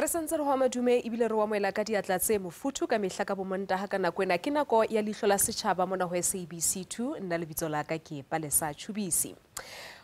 Re sentse re ho madume ebile re wa moela ka diatla tse mofuthu ka mehla ka bomontaha ka nako ena ke nako ya Leihlo la Sechaba mona ho SABC 2 nna lebitso la ka ke Palesa Chubisi.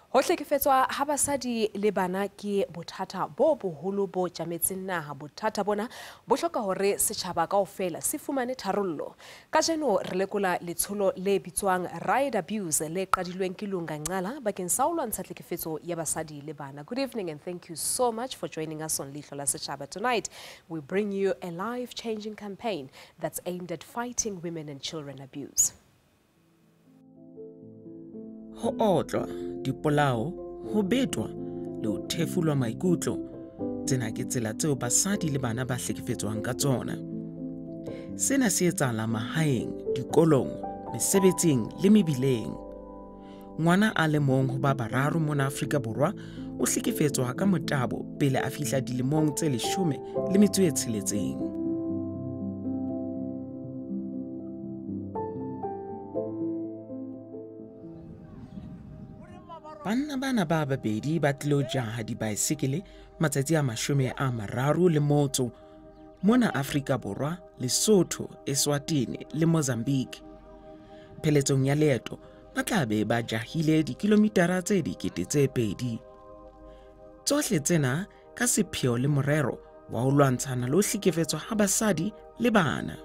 Ho hlekefetswa ha basadi le bana ke bothata bo boholo bo tjametseng naha. Bothata bona bo hloka hore setjhaba kaofela se fumane tharollo. Kajeno re lekola letsholo le bitswang Right Abuse le qadilweng ke Lunga bakeng sa ho lwantsha tlhekefetso ya basadi le bana. Good evening and thank you so much for joining us on Leihlo la Sechaba. Tonight we bring you a life-changing campaign that's aimed at fighting women and children abuse. Ho otlwa, dipolao, ho betwa, le ho thefulwa maikutlo, tsena ke tsela tseo basadi le bana ba hlekefetswang ka tsona. Sena se etsahala mahaeng, dikolong, mesebetsing le mebileng. Ngwana a le mong ho ba bararo mona Afrika Borwa o hlekefetswa ka motabo pele a fihla dilemong tse 16. Banna bana ba babedi ba tlilo jaha dibaesekele matsatsi a 30 mona Afrika Borwa, Lesotho, Eswatini le Mozambique. Pheletsong ya leeto ba tla be ba jahile dikilomitara tse 2,000. Tsohle tsena ka sepheo le morero wa ho lwantshana le ho hlekefetswa ha basadi le bana.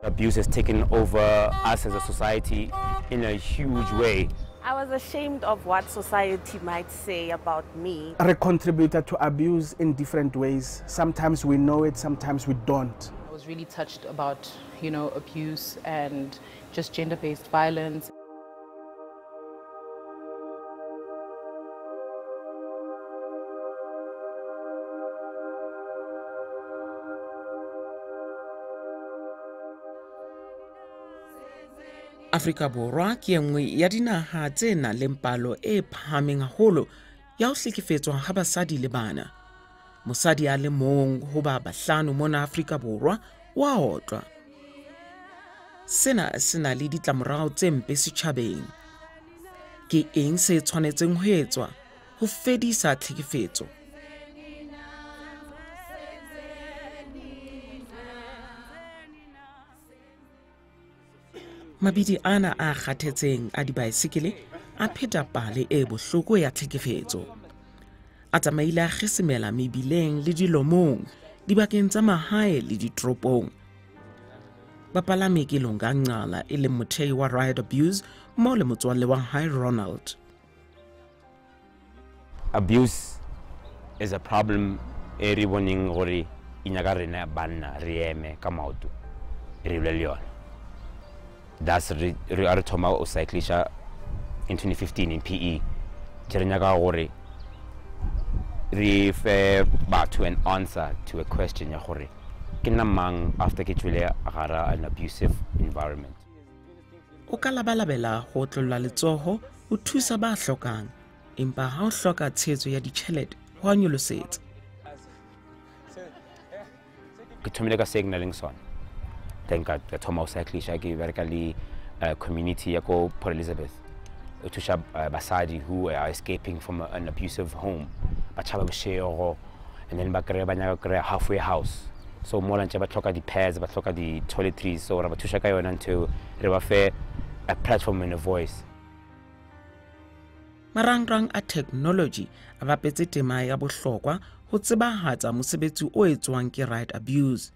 Abuse has taken over us as a society in a huge way. I was ashamed of what society might say about me. I contributed to abuse in different ways. Sometimes we know it, sometimes we don't. I was really touched about, abuse and just gender-based violence. Afrika Borwa ke enngwe ya dinaha tse nang le palo e phahameng haholo ya ho hlekefetswa ha basadi le bana. Mosadi a le mong ho ba bahlano mona Afrika Borwa wa otlwa. Sena se na le ditlamorao tse mpe setjhabeng. Ke eng se tshwanetseng ho etswa ho fedisa tlhekefetso? Mabidi ana a kgathetseng a dibaesekele a pheta pale e bohloko ya tlhekefetso. A tsamaile a kgesemela mebileng le dilomong, dibakeng tsa mahae le ditoropong. Bapalami ke Lunga e le mothehi wa Right Abuse mo le motswalle wa hae Ronald. Abuse is a problem e re boneng gore inyaga rena banna re eme ka maoto re le yona. That's re thoma o cyclisha in 2015 in PE. Jerenyaga gore re fe batho an answer to a question ya gore ke nna mang after ke tswile gara an abusive environment. O ka labalabela ho tlolla letsoho o thusa ba hlokang, empa ha o hloka tshetso ya ditjhelete ho a nyolosetsa. Ke thomile ka signalling sona. Then ka thoma o cyclisha ke bereka le community ya ko Port Elizabeth. O thusha basadi who are escaping from an abusive home. Ba tshaba boshego and then ba kre ba nyaka kre halfway house. So mo lantse ba tlhoka di pads, ba tlhoka di toiletries, so ra ba thusha ka yona until re ba fe a platform and a voice. Marangrang a technology a bapetse tema ya bohlokwa ho tsebahatsa mosebetsi o etswang ke Right Abuse.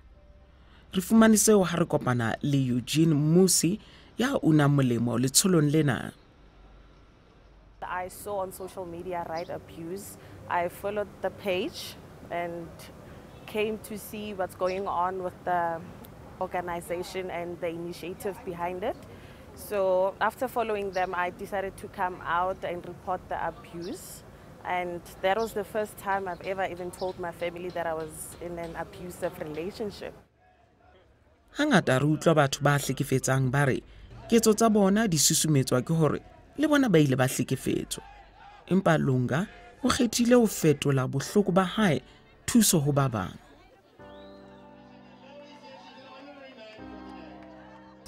Re fumane seo ha re kopana le Eugene Musi ya una molemo letsholong lena. I saw on social media Right Abuse. I followed the page and came to see what's going on with the organization and the initiative behind it. So after following them, I decided to come out and report the abuse. And that was the first time I've ever even told my family that I was in an abusive relationship. Hangata re utlwa batho ba hlekefetsang ba re ketso tsa bona di susumetswa ke hore le bona ba ile ba hlekefetswa. Empa Lunga o kgethile ho fetola bohloko ba hae thuso ho ba bang.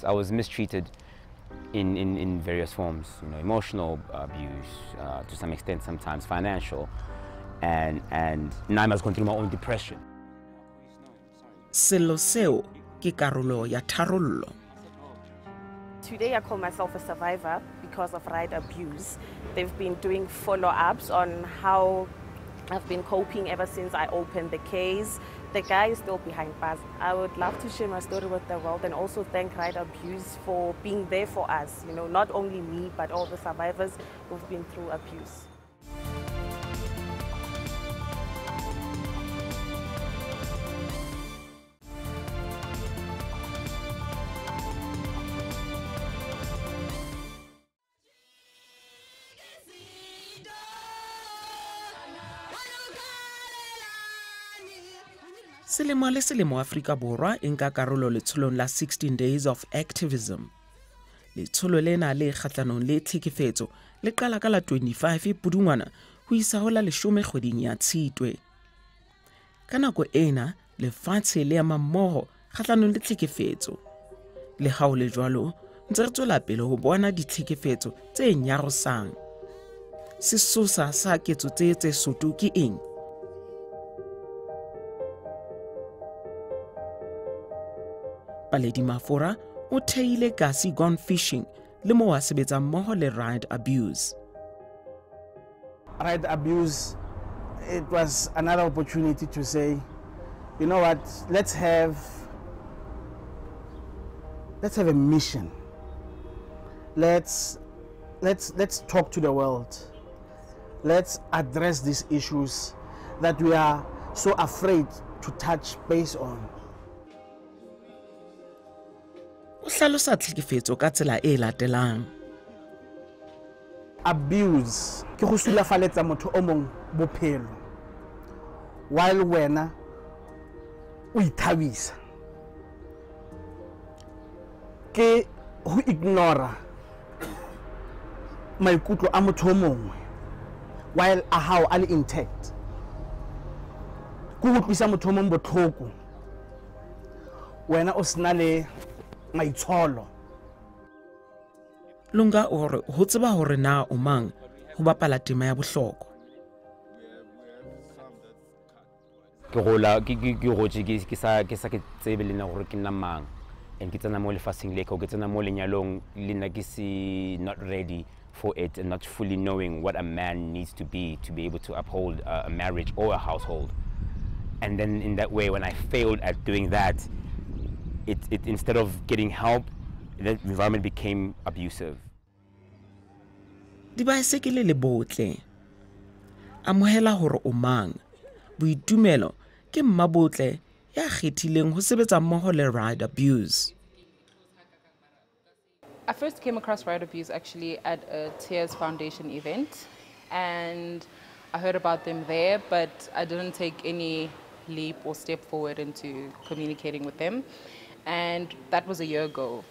I was mistreated in various forms, emotional abuse, to some extent sometimes financial. and now I must go through my own depression. Selo seo ke karolo ya tharollo. Today I call myself a survivor because of right abuse. They've been doing follow-ups on how I've been coping ever since I opened the case. The guy is still behind bars. I would love to share my story with the world and also thank Right Abuse for being there for us. You know, not only me, but all the survivors who've been through abuse. Selemo le selemo Afrika Borwa e nka karolo letsholong la 16 Days of Activism. Letsholo lena le kgatlanong le tlhekefetso le qala ka la 25 Pudungwana ho isa ho la 10 kgweding ya Tshitwe. Ka nako ena lefatshe le ema mmoho kgatlanong le tlhekefetso. Le ha ho le jwalo, ntse re tswela pele ho bona ditlhekefetso tse nyarosang. Sesosa sa ketso tse soto ke eng? Paledi Mafora o theile Kasi Gone Fishing le mo a sebetsa mmoho le Right Abuse. Right Abuse, it was another opportunity to say, you know what, let's have a mission. Let's talk to the world. Let's address these issues that we are so afraid to touch base on. O hlalosa tlhekefetso ka tsela e latelang. Abuse ke go sulafaletsa motho o mong bophelo while wena o ithabisa. Ke go ignora maikutlo a motho o mongwe while a hao a le intact. Go utlwisa motho o mong botlhoko wena o sena le maitsholo. Lunga ore ho tseba hore na o mang ho bapala tema ya bohlokwa. Ke gola ke gotse ke sa ke tsebe le na gore ke nna mang and ke tsena mo lefatsheng le ke tsena mo lenyalong le nna ke si not ready for it and not fully knowing what a man needs to be able to uphold a marriage or a household. And then in that way, when I failed at doing that, it instead of getting help, the environment became abusive. Dibaesekele le botle. Amohela hore o mang. Boitumelo ke mmabotle ya kgethileng ho sebetsa mmoho le Right Abuse. I first came across Right Abuse actually at a Tears Foundation event, and I heard about them there, but I didn't take any leap or step forward into communicating with them. And that was a year ago.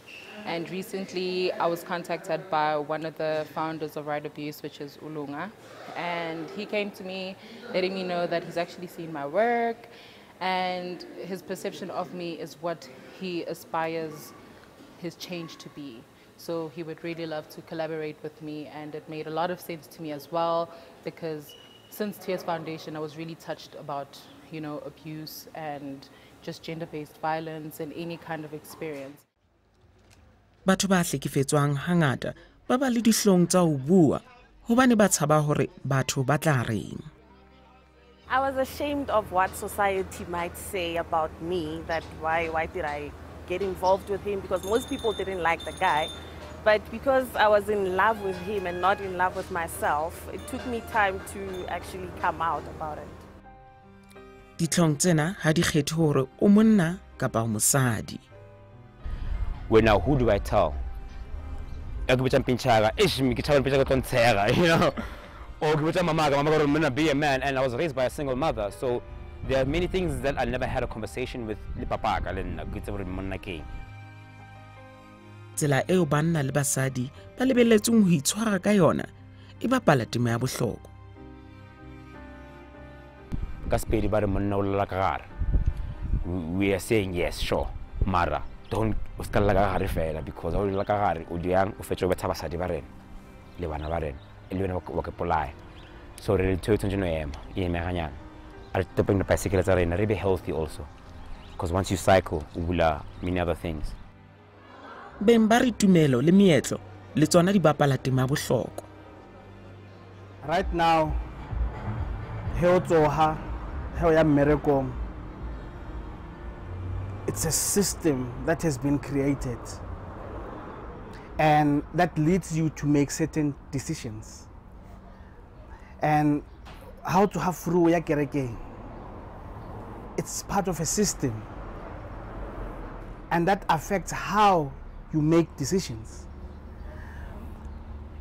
And recently I was contacted by one of the founders of Right Abuse, which is Ulunga. And he came to me letting me know that he's actually seen my work and his perception of me is what he aspires his change to be. So he would really love to collaborate with me, and it made a lot of sense to me as well, because since Tears Foundation I was really touched about, you know, abuse and just gender-based violence and any kind of experience. Batho ba hlekefetswang hangata ba ba le dihlong tsa ho bua hobane ba tshaba hore batho ba tla reng. I was ashamed of what society might say about me, that why did I get involved with him, because most people didn't like the guy. But because I was in love with him and not in love with myself, it took me time to actually come out about it. Ditlhong tsena ha di kgethe hore o monna kapa mosadi. Well, now who do I tell? You know, or mama gonna be a man, and I was raised by a single mother, so there are many things that I never had a conversation with the papa. Tsela eo banna le basadi ba lebelletseng ho itshwara ka yona e bapala tema ya bohlokwa. We are saying yes, sure, mara don't because So re ntho e tshwanetse no ema ganyana. Re topeng the bicycle tsa rena re be healthy also. Because once you cycle, o bula many other things. Beng ba re tumelo le meetlo le tsona di bapala tema bohloko. Right now, it's a system that has been created and that leads you to make certain decisions. And how to have free ya kereke, it's part of a system, and that affects how you make decisions.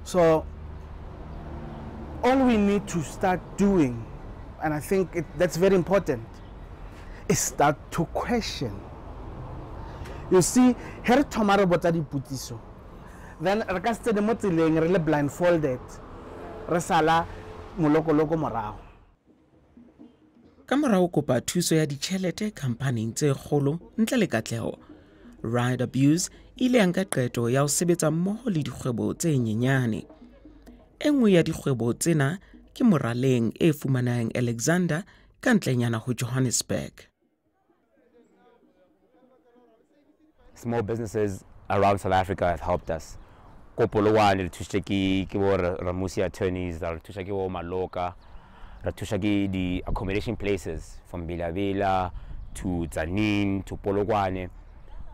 So all we need to start doing, and I think that's very important, is start to question. You see, here tomorrow botadi putiso, then re ka se de mo tseleng re le blindfolded, re sala moloko morao. Ka morao kopa thuso ya ditšhelete khampaning tse kgolo ntle le katleho, Ride Abuse ile ya nka qeto ya ho sebetsa mmoho le dikgwebo tse nyenyane. E nngwe ya dikgwebo tsena ke moraleng e fumanang Alexander ka ntlenyana ho Johannesburg. Small businesses around South Africa have helped us. Kopolowane re thusha ke bo Ramusi attorneys, re thusha ke bo Maloka, re thusha ke the accommodation places from Vila to Tsanin to Polokwane.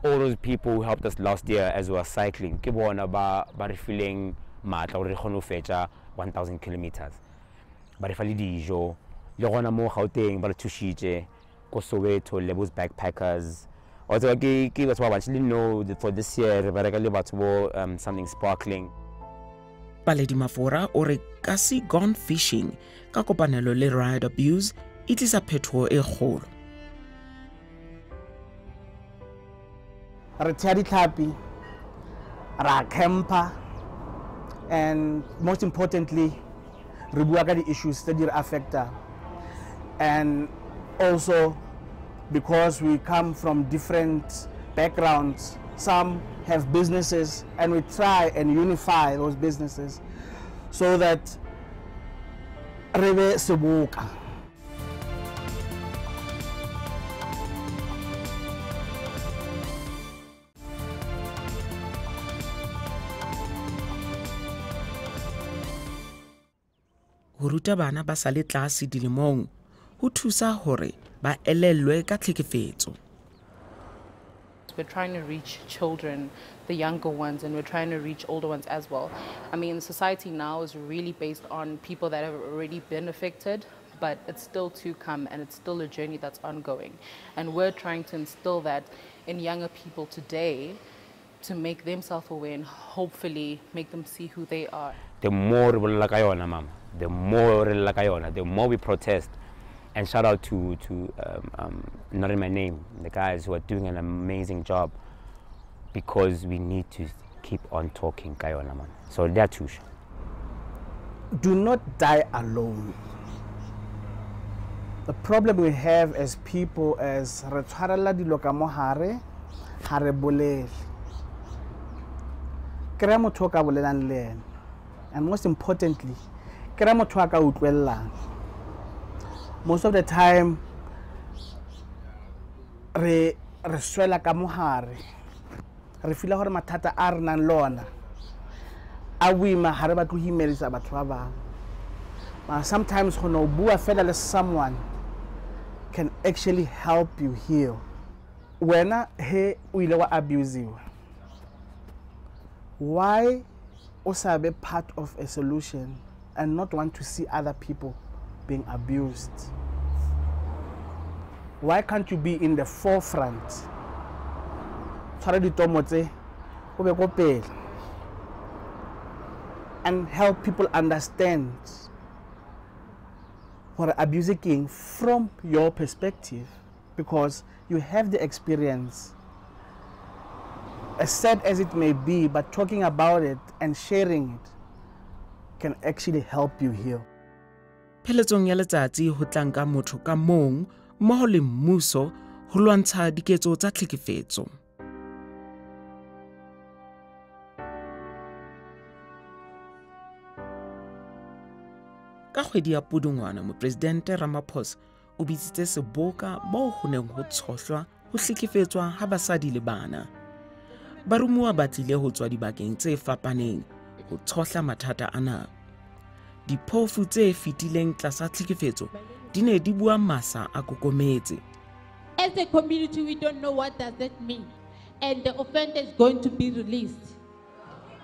All those people who helped us last year as we were cycling, ke bona ba re feeling matla re kgone ho fetsa 1000 kilometers. Ba re fa le dijo, le gona mo Gauteng ba re thushitse ko Soweto Lebo's backpackers. Also, I actually know that for this year, something sparkling. Paledi Mafora o re ka se gone fishing ka kopanelo le Ride Abuse e tlisa phetoho e kgolo. Re tsaya ditlhapi, ra camper, and most importantly, re bua ka di-issues that di re affecta. And also, because we come from different backgrounds, some have businesses, and we try and unify those businesses so that re be seboka. Ho ruta bana ba sa le tlase dilemong ho thusa hore ba elellwe ka tlhekefetso. We're trying to reach children, the younger ones, and we're trying to reach older ones as well. I mean, society now is really based on people that have already been affected, but it's still to come, and it's still a journey that's ongoing. And we're trying to instill that in younger people today to make them self-aware and hopefully make them see who they are. The more the more we protest. And shout out to not in my name, the guys who are doing an amazing job, because we need to keep on talking, Kayona man. So they're too. Do not die alone. The problem we have as people is re tshwarella dilo ka mo hare ha re bolele. Kry-a motho o ka bolelang le ena, and most importantly, kry-a motho a ka utlwellang. Most of the time, re swela ka mo hare, re fila hore mathata a re nang lona a boima ha re batlo himelisa batho ba bang. Sometimes when o bua fela le someone can actually help you heal. Wena he o ile wa abusiwa, why o sa be part of a solution and not want to see other people being abused? Why can't you be in the forefront? And help people understand what abusing from your perspective, because you have the experience. As sad as it may be, but talking about it and sharing it can actually help you heal. Pheletsong ya letsatsi ho tlanka motho ka mong mmoho le mmuso ho lwantsha diketso tsa tlhekefetso. Ka kgwedi ya Pudungwana, Mopresidente Ramaphosa o bitsitse seboka moo ho neng ho tshohlwa ho hlekefetswa ha basadi le bana. Barumuwa ba tlile ho tswa dibakeng tse fapaneng ho tshohla mathata ana. Diphofu tse fetileng tlasa tlhekefetso di ne di bua masa a kokometse. As a community, we don't know what does that mean. And the offender is going to be released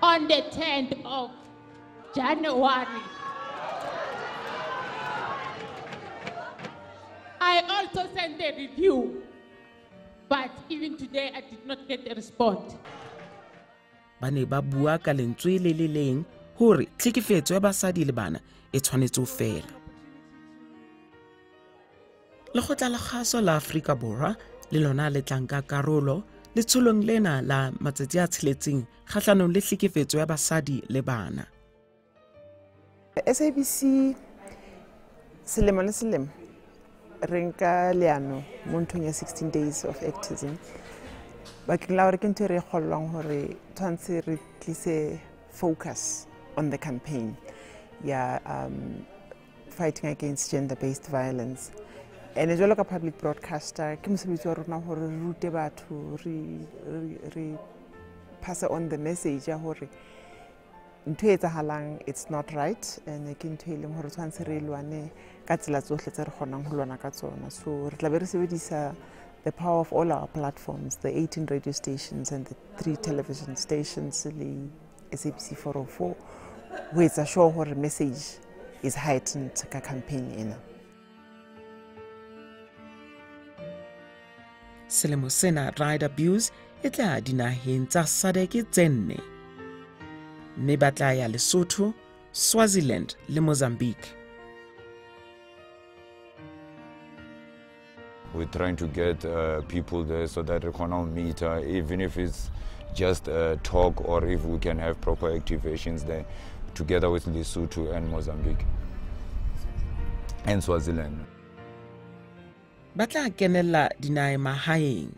on the 10th of January. I also sent a review, but even today I did not get a response. Ba ne ba bua ka lentswe le le leng hore tlhekefetso ya basadi le bana e tshwanetse ho fela. Lekgotla la Kgaso la Afrika Borwa le lona le tlanka karolo le tsholong lena la matsatsi a tsheletseng kgahlanong le tlhekefetso ya basadi le bana. SABC selemo le selemo re nka leano mo nthong ya 16 days of activism. Bakeng la hore ke ntho e re kgolwang hore tshwantse re tlise focus on the campaign fighting against gender-based violence. And as well as a public broadcaster, ke mosebetsi wa rona hore re rute batho re pass on the message ya hore ntho e etsahalang it's not right, and ke ntho e leng hore tshwantse re lwane ka tsela tsohle tse re kgonang ho lwana ka tsona. So re tla be re sebedisa the power of all our platforms, the 18 radio stations and the 3 television stations, le SABC 404, ho etsa sure hore message is heightened ka campaign ena. Selemo sena Right Abuse e tla dinaheng tsa SADC tse 4, mme ba tla ya Lesotho, Swaziland le Mozambique. We're trying to get people there so that we can meet, even if it's just a talk or if we can have proper activations there together with Lesotho and Mozambique and Swaziland. Ba tla kenella dinahe mahaeng.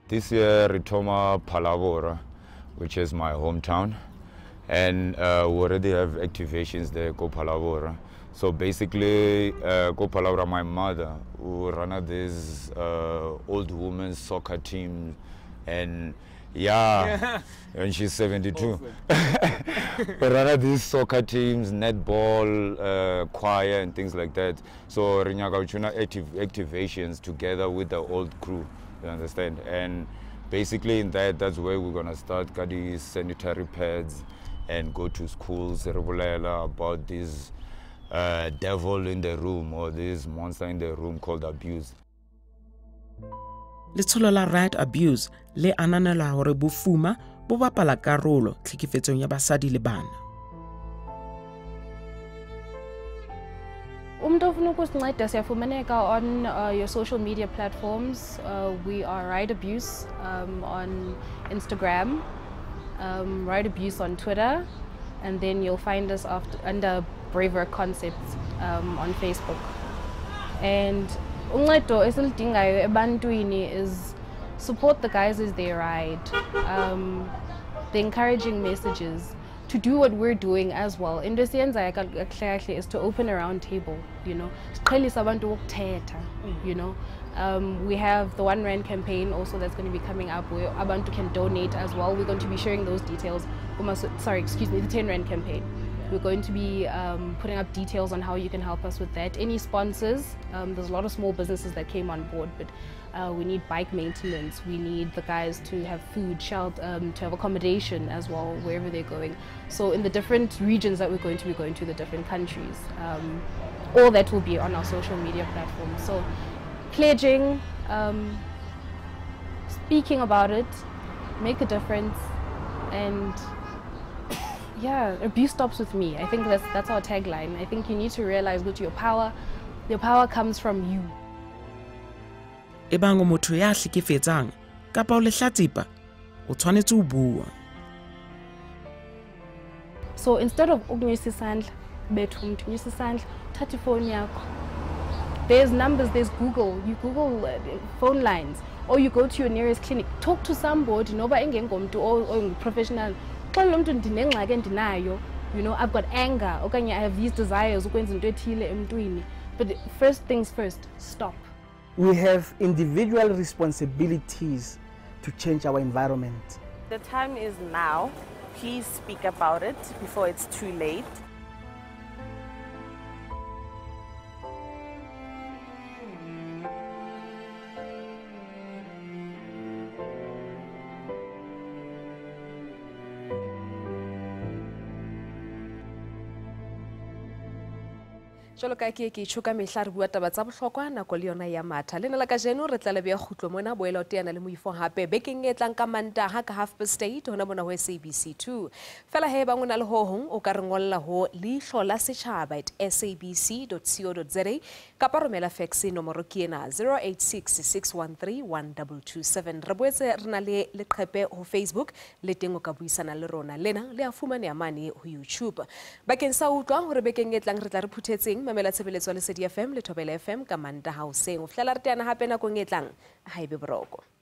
This year, Ritoma Palabora, which is my hometown, and we already have activations there, Go Palabora. So basically, Go Palabora, my mother, who ran this old women's soccer team, and and she's 72. We run these soccer teams, netball, choir, and things like that. So Rinyagauchuna activations together with the old crew, you understand? And basically in that's where we're gonna start these sanitary pads and go to schools, about this devil in the room or this monster in the room called abuse. Letsholo la Right Abuse le ananela hore bofuma bo bapala karolo tlhekefetsong ya basadi le bana. Ofuna ukusinceda siyafumaneka on your social media platforms. We are Right Abuse on Instagram, Right Abuse on Twitter, and then you'll find us under Braver Concepts on Facebook. And uncedo esilidingayo ebantwini is support the guys as they ride. The encouraging messages to do what we're doing as well. Into esiyenzayo is to open a round table, you know. Siqhelisa abantu ukuthetha, you know. We have the 1 Rand campaign also that's going to be coming up where abantu can donate as well. We're going to be sharing those details. Sorry, excuse me, the 10 Rand campaign. We're going to be putting up details on how you can help us with that. Any sponsors, there's a lot of small businesses that came on board, but we need bike maintenance, we need the guys to have food, shelter, to have accommodation as well, wherever they're going. So in the different regions that we're going to be going to, the different countries, all that will be on our social media platforms. So pledging, speaking about it, make a difference, and yeah, abuse stops with me. I think that's our tagline. I think you need to realize that your power comes from you. Ebang o motho ya hlekefetsang kapa o lehlatsipa o tshwanetse ho bua. So instead of ukunyisa isandla bethu umthunyisa isandla thatha ifoni yakho. There's numbers, there's Google. You Google phone lines, or you go to your nearest clinic. Talk to somebody, noba engengomntu or professional. Xa lo mntu ndinengxaki endinayo, you know, I've got anger, okanye I have these desires, ukwenza into ethile emntwini. But first things first, stop. We have individual responsibilities to change our environment. The time is now. Please speak about it before it's too late. Jalo ka ke tshoka mehla re bua taba tsa bohlokwa nako le yona ya matha le nna la ka jeno re tla lebya khutlo mona boela teana le moifo hape bekeng e tlang ka Mantaha ka 8:30 hona mona ho SABC 2 fela he bangona le ho hong o ka re ngolla ho Leihlo la Sechaba @sabc.co.za kapa romela fax nomoro ke ena 0866131227 re boetse re na le leqhepe ho Facebook le teng o ka buisana le rona lena le a fumane amane ho YouTube bakeng sa utlwa hore bekeng e tlang re tla re phuthetseng mamela tshebeletso le SABC FM le Thobela FM ka Mantaha hoseng o fihlela re teana hape nakong e tlang ha ebe boroko.